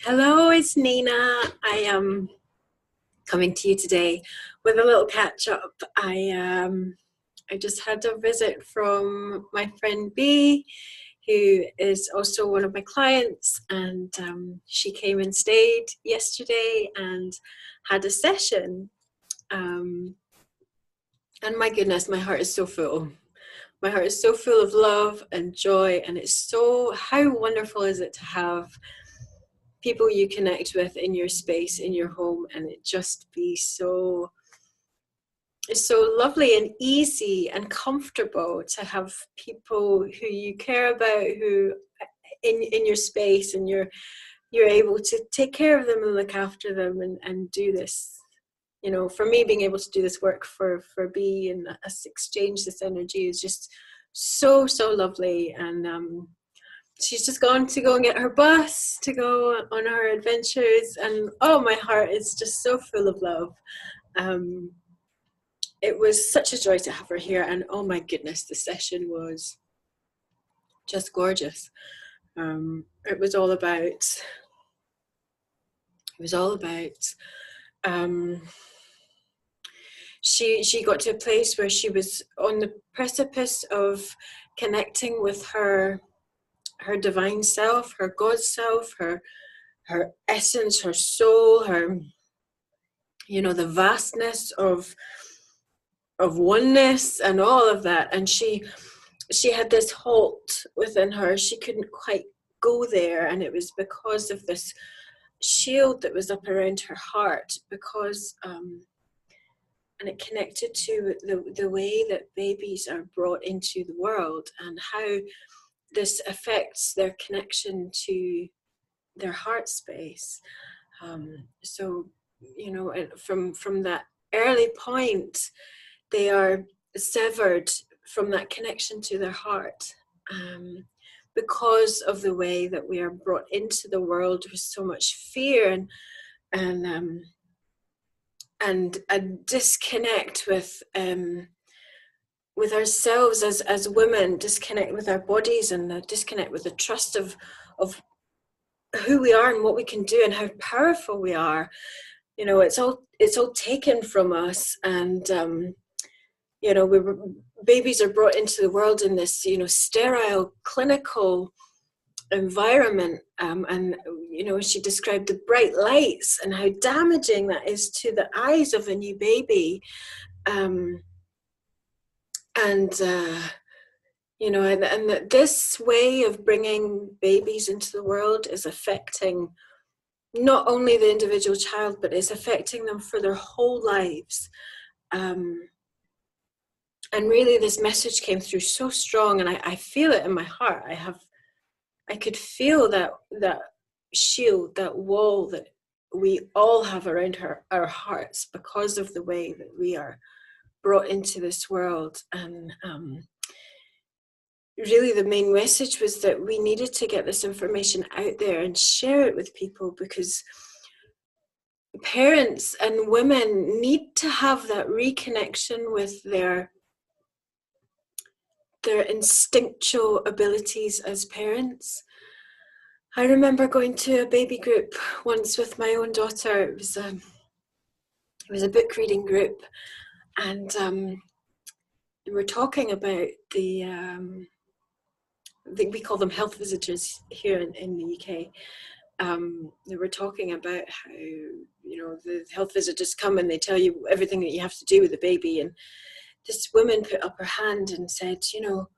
Hello, it's Nina. I am coming to you today with a little catch up. I just had a visit from my friend B, who is also one of my clients, and she came and stayed yesterday and had a session. Um, and my goodness, my heart is so full. My heart is so full of love and joy, and it's so, how wonderful is it to have people you connect with in your space, in your home, and it just be so, it's so lovely and easy and comfortable to have people who you care about, who in your space, and you're able to take care of them and look after them, and do this. You know, for me, being able to do this work for B and us exchange this energy is just so lovely. And she's just gone to go and get her bus to go on her adventures, and oh, my heart is just so full of love. It was such a joy to have her here, and oh my goodness, the session was just gorgeous. It was all about she got to a place where she was on the precipice of connecting with her divine self, her God self, her essence, her soul, her, you know, the vastness of oneness and all of that. And she had this halt within her. She couldn't quite go there, and it was because of this shield that was up around her heart, because and it connected to the way that babies are brought into the world, and how this affects their connection to their heart space. So, you know, from that early point, they are severed from that connection to their heart, because of the way that we are brought into the world with so much fear and a disconnect with ourselves as women, disconnect with our bodies, and a disconnect with the trust of who we are and what we can do and how powerful we are. You know, it's all taken from us. And you know, babies are brought into the world in this, you know, sterile clinical environment, and you know, she described the bright lights and how damaging that is to the eyes of a new baby. You know, and that this way of bringing babies into the world is affecting not only the individual child, but it's affecting them for their whole lives. And really, this message came through so strong, and I feel it in my heart. I could feel that shield, that wall that we all have around our hearts, because of the way that we are brought into this world. And really, the main message was that we needed to get this information out there and share it with people, because parents and women need to have that reconnection with their instinctual abilities as parents. I remember going to a baby group once with my own daughter. It was a book reading group, and we were talking about the I think we call them health visitors here in the UK. They were talking about how, you know, the health visitors come and they tell you everything that you have to do with the baby. And this woman put up her hand and said, you know,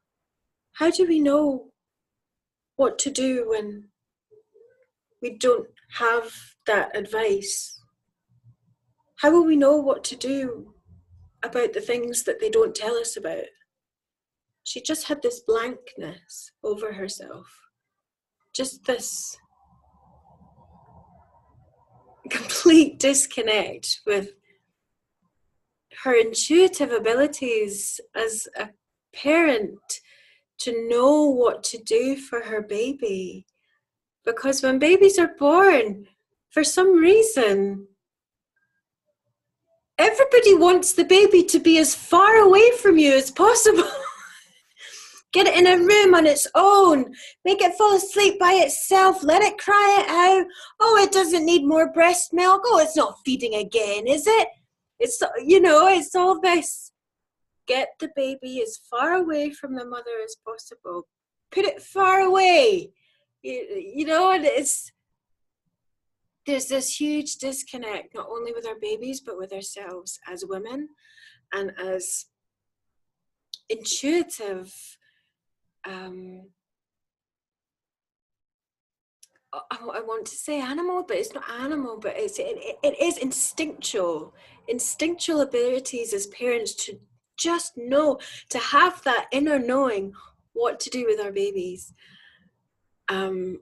how do we know what to do when we don't have that advice? How will we know what to do about the things that they don't tell us about? She just had this blankness over herself, just this complete disconnect with her intuitive abilities as a parent to know what to do for her baby. Because when babies are born, for some reason, everybody wants the baby to be as far away from you as possible. Get it in a room on its own. Make it fall asleep by itself. Let it cry it out. Oh, it doesn't need more breast milk. Oh, it's not feeding again, is it? It's, it's all this. Get the baby as far away from the mother as possible. Put it far away. And there's this huge disconnect, not only with our babies, but with ourselves as women and as intuitive, I want to say animal, but it's not animal, but it is instinctual abilities as parents to just know, to have that inner knowing what to do with our babies. And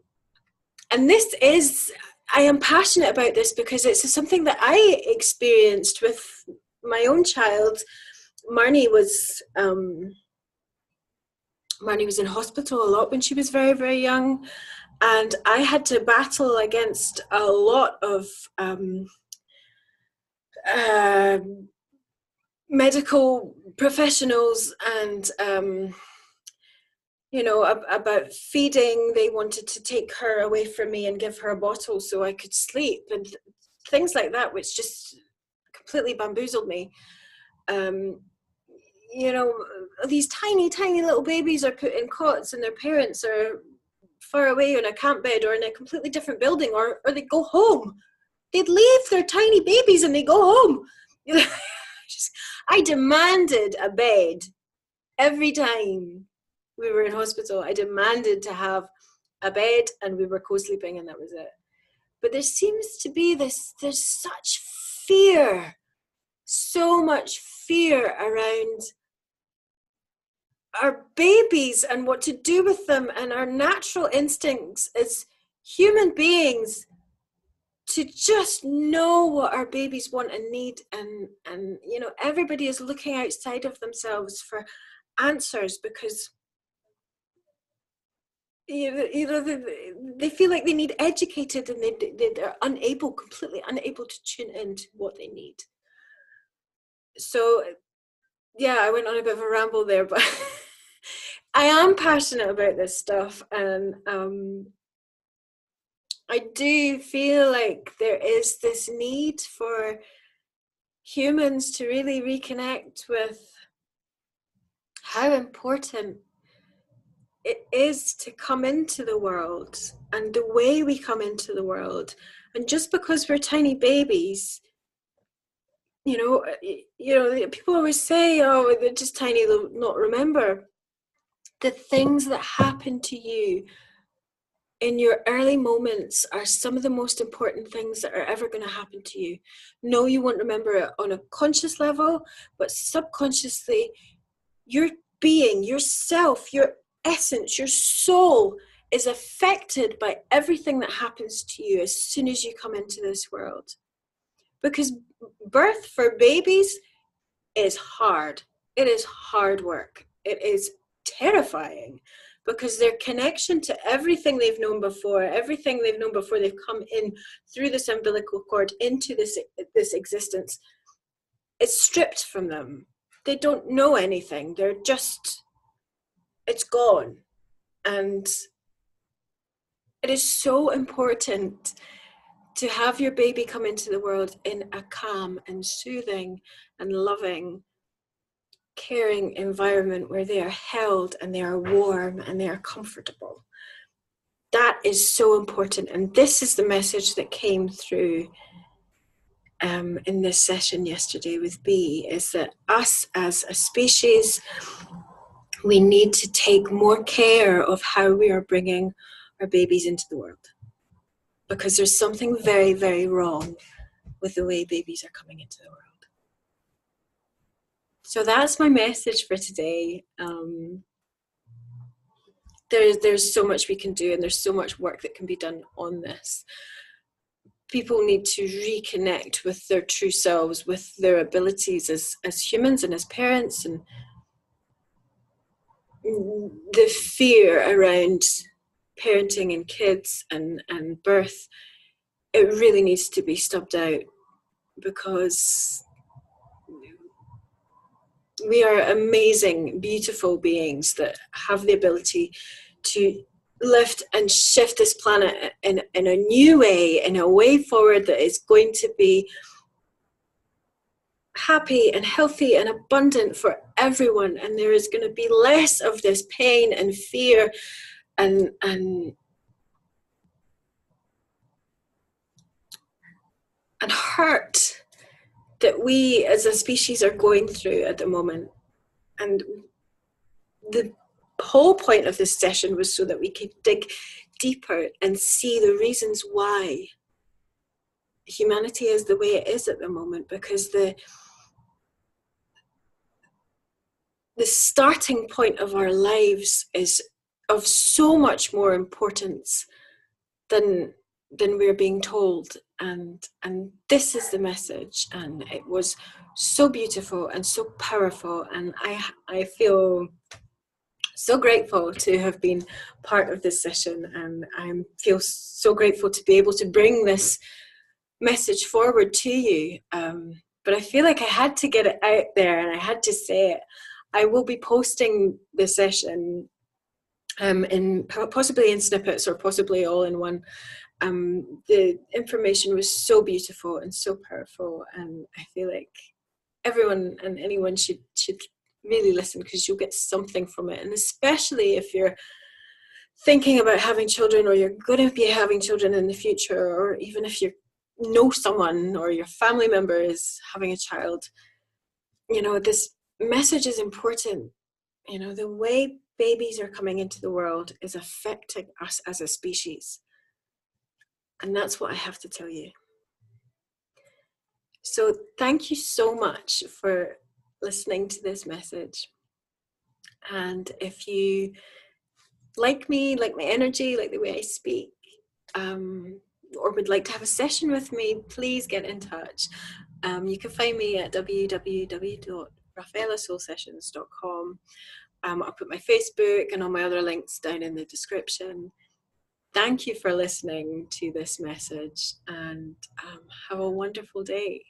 I am passionate about this because it's something that I experienced with my own child. Marnie was in hospital a lot when she was very, very young. And I had to battle against a lot of medical professionals and, about feeding. They wanted to take her away from me and give her a bottle so I could sleep and things like that, which just completely bamboozled me. These tiny, tiny little babies are put in cots and their parents are far away on a camp bed or in a completely different building, or they go home. They'd leave their tiny babies and they go home. I demanded a bed every time we were in hospital. I demanded to have a bed and we were co-sleeping, and that was it. But there seems to be there's such fear, so much fear around our babies and what to do with them, and our natural instincts as human beings to just know what our babies want and need, and everybody is looking outside of themselves for answers because they feel like they need educated, and they're completely unable to tune into what they need. So yeah, I went on a bit of a ramble there, but I am passionate about this stuff, and I do feel like there is this need for humans to really reconnect with how important it is to come into the world and the way we come into the world. And just because we're tiny babies, people always say, oh, they're just tiny, they'll not remember. The things that happen to you in your early moments are some of the most important things that are ever going to happen to you. No, you won't remember it on a conscious level, but subconsciously, your being, yourself, your essence, your soul is affected by everything that happens to you as soon as you come into this world. Because birth for babies is hard. It is hard work. It is terrifying because their connection to everything they've known before they've come in through this umbilical cord into this existence, is stripped from them. They don't know anything. It's gone. And it is so important to have your baby come into the world in a calm and soothing and loving, caring environment where they are held and they are warm and they are comfortable. That is so important. And this is the message that came through in this session yesterday with B, is that us as a species, we need to take more care of how we are bringing our babies into the world, because there's something very, very wrong with the way babies are coming into the world. So that's my message for today. There's so much we can do, and there's so much work that can be done on this. People need to reconnect with their true selves, with their abilities as humans and as parents, and the fear around parenting and kids and birth, it really needs to be stubbed out, because We are amazing, beautiful beings that have the ability to lift and shift this planet in a new way, in a way forward that is going to be happy and healthy and abundant for everyone. And there is going to be less of this pain and fear and hurt that we as a species are going through at the moment. And the whole point of this session was so that we could dig deeper and see the reasons why humanity is the way it is at the moment, because the starting point of our lives is of so much more importance than we're being told, and this is the message. And it was so beautiful and so powerful, and I feel so grateful to have been part of this session, and I feel so grateful to be able to bring this message forward to you. But I feel like I had to get it out there and I had to say it. I will be posting the session in possibly in snippets or possibly all in one. The information was so beautiful and so powerful, and I feel like everyone and anyone should really listen, because you'll get something from it. And especially if you're thinking about having children, or you're going to be having children in the future, or even if you know someone or your family member is having a child, you know, this message is important. You know, the way babies are coming into the world is affecting us as a species. And that's what I have to tell you. So thank you so much for listening to this message. And if you like me, like my energy, like the way I speak, or would like to have a session with me, please get in touch. You can find me at www.rafaelasoulsessions.com. I'll put my Facebook and all my other links down in the description. Thank you for listening to this message, and have a wonderful day.